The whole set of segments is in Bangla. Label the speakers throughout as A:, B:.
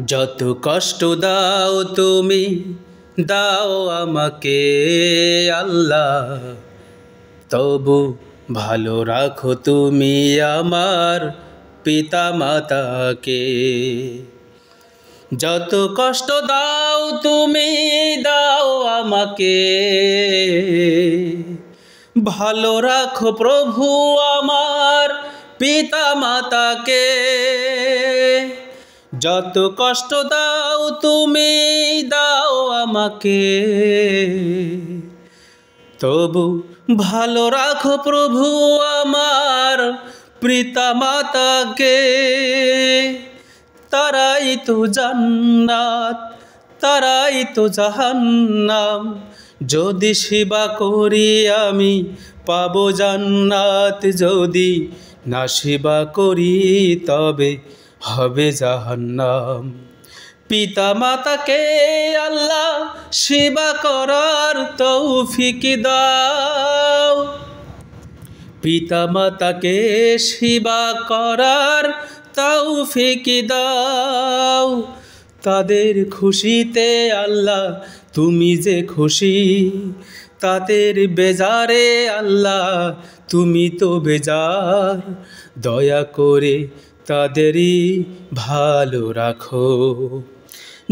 A: যত কষ্ট দাও তুমি দাও আমাকে আল্লাহ, তবু ভালো রাখো তুমি আমার পিতা মাতাকে। যত কষ্ট দাও তুমি দাও আমাকে, ভালো রাখো প্রভু আমার পিতা মাতাকে। যত কষ্ট দাও তুমি দাও আমাকে, তবু ভালো রাখো প্রভু আমার পিতা মাতাকে। তারাই তো জান্নাত, তারাই তো জাহান্নাম, যদি সেবা করি আমি পাবো জান্নাত, যদি না সেবা করি তবে হবে জাহান্নাম। পিতা মাতাকে আল্লাহ সেবা করার তৌফিক দাও, পিতা মাতাকে সেবা করার তৌফিক দাও। তাদের খুশিতে আল্লাহ তুমি যে খুশি, তাদের বেজারে আল্লাহ তুমি তো বেজার। দয়া করে তাদেরই ভালো রাখো,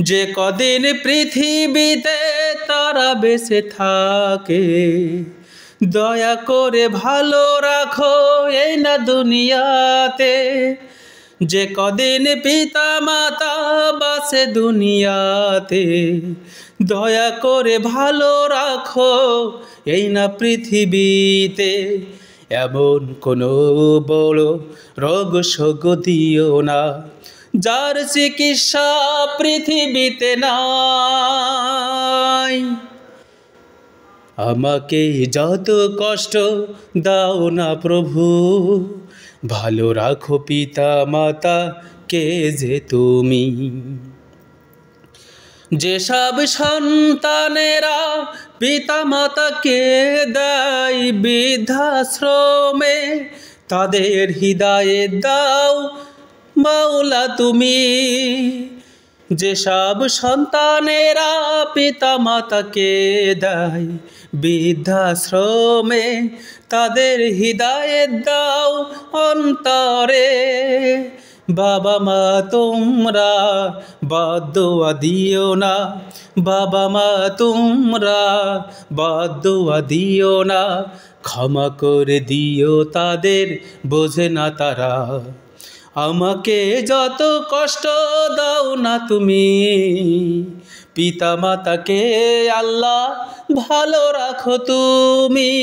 A: যে কদিন পৃথিবীতে তারা বেঁচে থাকে। দয়া করে ভালো রাখো এই না দুনিয়াতে, যে কদিন পিতা মাতা বাসে দুনিয়াতে। দয়া করে ভালো রাখো এই না পৃথিবীতে, এমন কোনো বড় রোগ শোক দিও না যার চিকিৎসা পৃথিবীতে নাই। আমাকে যত কষ্ট দাও না প্রভু, ভালো রাখো পিতা মাতা কে যে তুমি। যেসব সন্তানেরা পিতা মাতাকে দেয় বৃদ্ধাশ্রমে, তাদের হৃদায়েত দাও মাওলা তুমি। যেসব সন্তানেরা পিতা মাতাকে দেয় বৃদ্ধাশ্রমে, তাদের হৃদায়েত দাও অন্তরে। বাবা মা তোমরা বদদুয়া দিও না, বাবা মা তোমরা বদদুয়া দিও না, ক্ষমা করে দিও তাদের বোঝে না তারা। আমাকে যত কষ্ট দাও না তুমি, পিতা মাতাকে আল্লাহ ভালো রাখো তুমি।